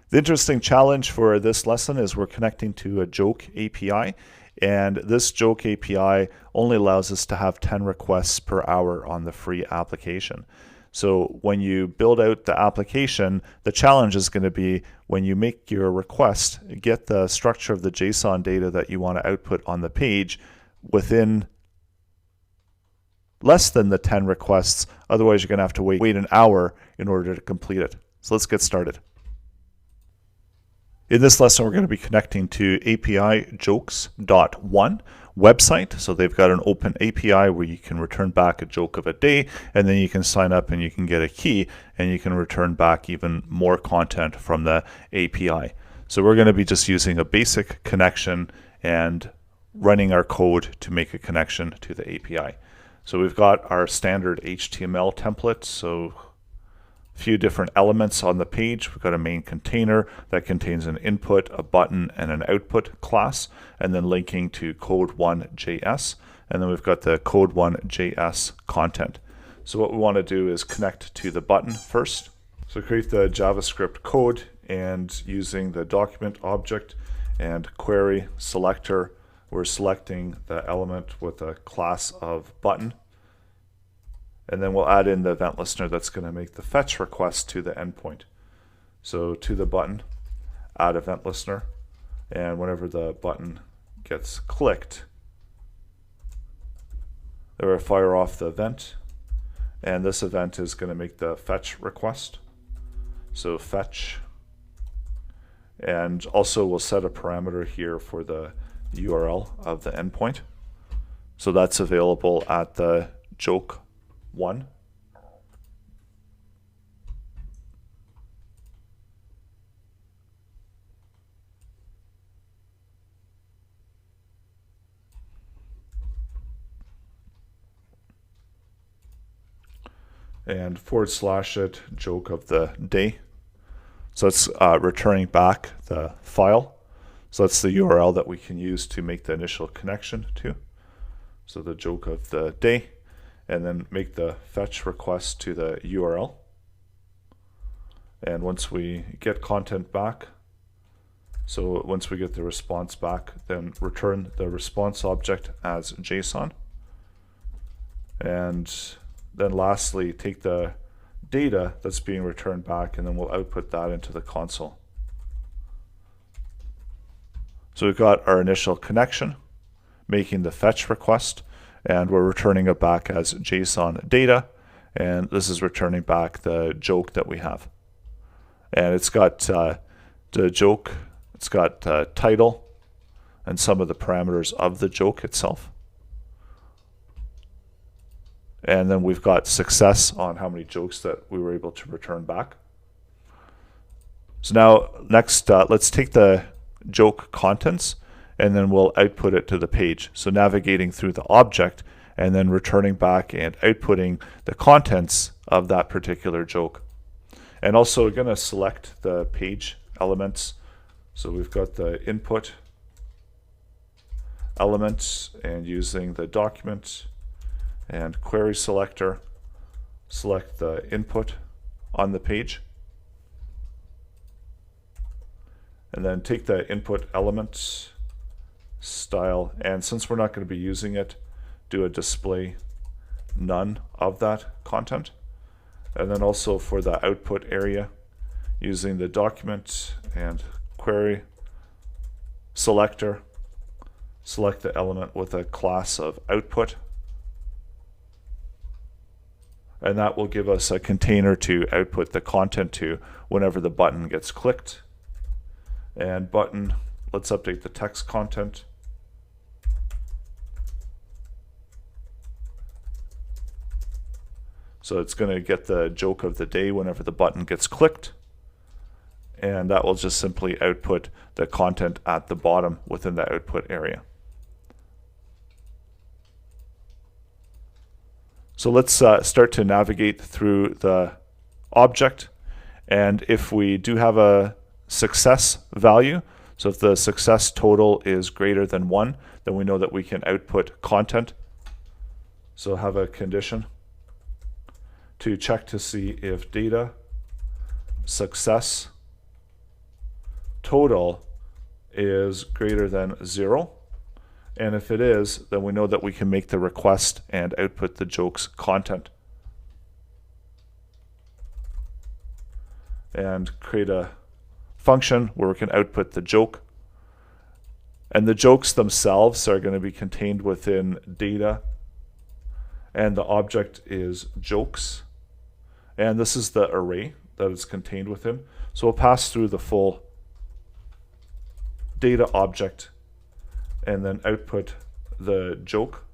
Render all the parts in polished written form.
The interesting challenge for this lesson is we're connecting to a joke API, and this joke API only allows us to have 10 requests per hour on the free application. So when you build out the application, the challenge is going to be when you make your request, get the structure of the JSON data that you want to output on the page within less than the 10 requests. Otherwise, you're going to have to wait an hour in order to complete it. So let's get started. In this lesson, we're going to be connecting to API jokes.one website. So they've got an open API where you can return back a joke of a day, and then you can sign up and you can get a key and you can return back even more content from the API. So we're going to be just using a basic connection and running our code to make a connection to the API. So we've got our standard HTML template. So few different elements on the page. We've got a main container that contains an input, a button, and an output class, and then linking to code1.js. And then we've got the code1.js content. So what we want to do is connect to the button first. So create the JavaScript code, and using the document object and query selector, we're selecting the element with a class of button. And then we'll add in the event listener that's going to make the fetch request to the endpoint. So to the button, add event listener, and whenever the button gets clicked, it will fire off the event, and this event is going to make the fetch request. So fetch, and also we'll set a parameter here for the URL of the endpoint. So that's available at the joke one. And / it joke of the day. So it's returning back the file. So that's the URL that we can use to make the initial connection to. So the joke of the day. And then make the fetch request to the URL. And once we get content back, so once we get the response back, then return the response object as JSON. And then lastly, take the data that's being returned back, and then we'll output that into the console. So we've got our initial connection, making the fetch request, and we're returning it back as JSON data, and this is returning back the joke that we have. And it's got the joke, it's got title, and some of the parameters of the joke itself. And then we've got success on how many jokes that we were able to return back. So now next, let's take the joke contents, and then we'll output it to the page. So navigating through the object and then returning back and outputting the contents of that particular joke. And also we're going to select the page elements. So we've got the input elements, and using the document and query selector, select the input on the page. And then take the input element style, and since we're not going to be using it, do a display none of that content. And then also for the output area, using the document and query selector, select the element with a class of output, and that will give us a container to output the content to whenever the button gets clicked. And button, let's update the text content. So it's going to get the joke of the day whenever the button gets clicked, and that will just simply output the content at the bottom within the output area. So let's start to navigate through the object, and if we do have a success value, so if the success total is greater than 1, then we know that we can output content. So have a condition to check to see if data success total is greater than 0. And if it is, then we know that we can make the request and output the joke's content. And create a function where we can output the joke. And the jokes themselves are going to be contained within data. And the object is jokes. And this is the array that is contained within. So we'll pass through the full data object and then output the joke.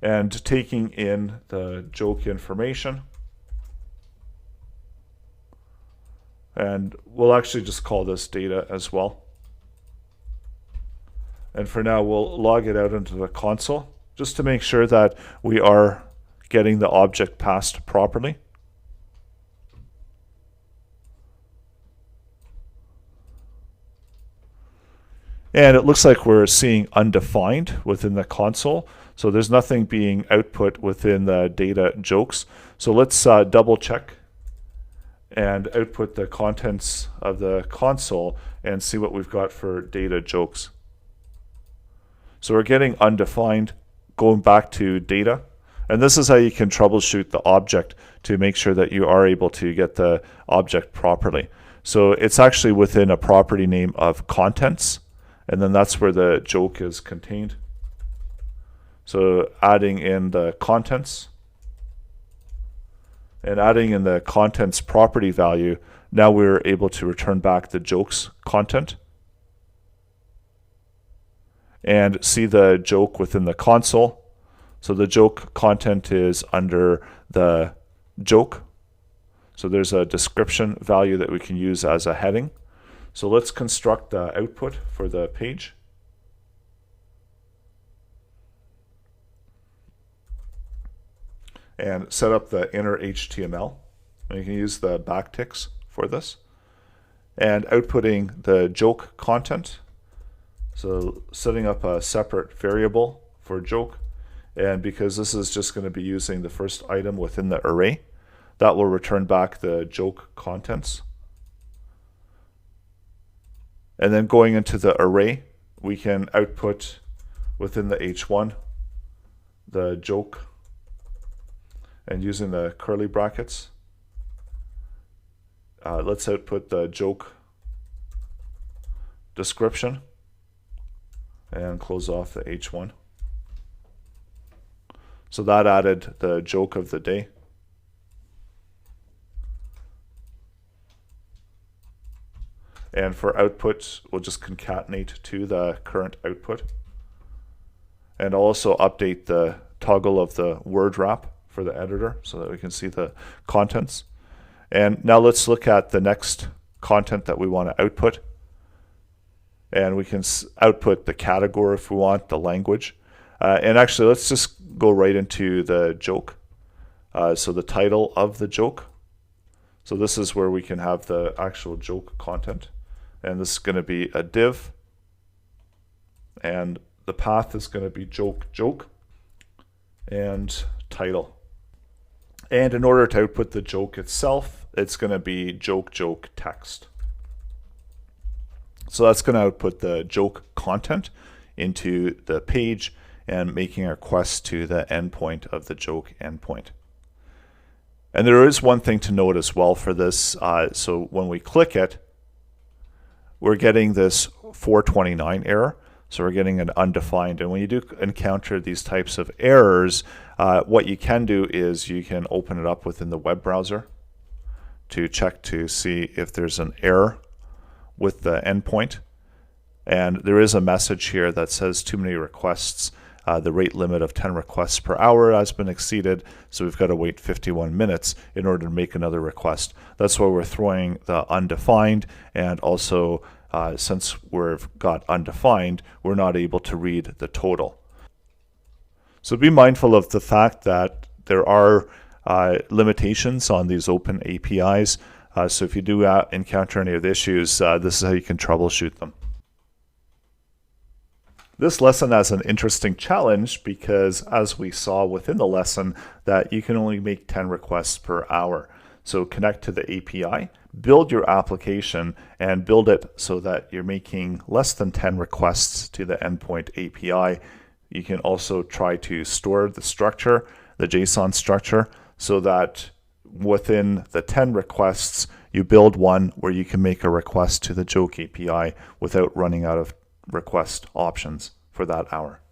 And taking in the joke information. And we'll actually just call this data as well. And for now, we'll log it out into the console just to make sure that we are getting the object passed properly. And it looks like we're seeing undefined within the console. So there's nothing being output within the data jokes. So let's double check and output the contents of the console and see what we've got for data jokes. So we're getting undefined, going back to data. And this is how you can troubleshoot the object to make sure that you are able to get the object properly. So it's actually within a property name of contents. And then that's where the joke is contained. So adding in the contents and adding in the contents property value, now we're able to return back the joke's content and see the joke within the console. So the joke content is under the joke. So there's a description value that we can use as a heading. So let's construct the output for the page. And set up the inner HTML. And you can use the backticks for this. And outputting the joke content. So setting up a separate variable for joke. And because this is just going to be using the first item within the array, that will return back the joke contents. And then going into the array, we can output within the H1 the joke, and using the curly brackets, let's output the joke description and close off the H1. So that added the joke of the day. And for output, we'll just concatenate to the current output. And also update the toggle of the word wrap for the editor so that we can see the contents. And now let's look at the next content that we want to output. And we can output the category if we want, the language. And actually, let's just go right into the joke. So the title of the joke. So this is where we can have the actual joke content. And this is going to be a div. And the path is going to be joke, and title. And in order to output the joke itself, it's going to be joke text. So that's going to output the joke content into the page and making a request to the endpoint of the joke endpoint. And there is one thing to note as well for this. So when we click it, we're getting this 429 error. So we're getting an undefined. And when you do encounter these types of errors, what you can do is you can open it up within the web browser to check to see if there's an error with the endpoint. And there is a message here that says too many requests. The rate limit of 10 requests per hour has been exceeded, so we've got to wait 51 minutes in order to make another request. That's why we're throwing the undefined, and also since we've got undefined, we're not able to read the total. So be mindful of the fact that there are limitations on these open APIs. So if you do encounter any of the issues, this is how you can troubleshoot them. This lesson has an interesting challenge because, as we saw within the lesson, that you can only make 10 requests per hour. So connect to the API, build your application, and build it so that you're making less than 10 requests to the endpoint API. You can also try to store the structure, the JSON structure, so that within the 10 requests, you build one where you can make a request to the Joke API without running out of request options for that hour.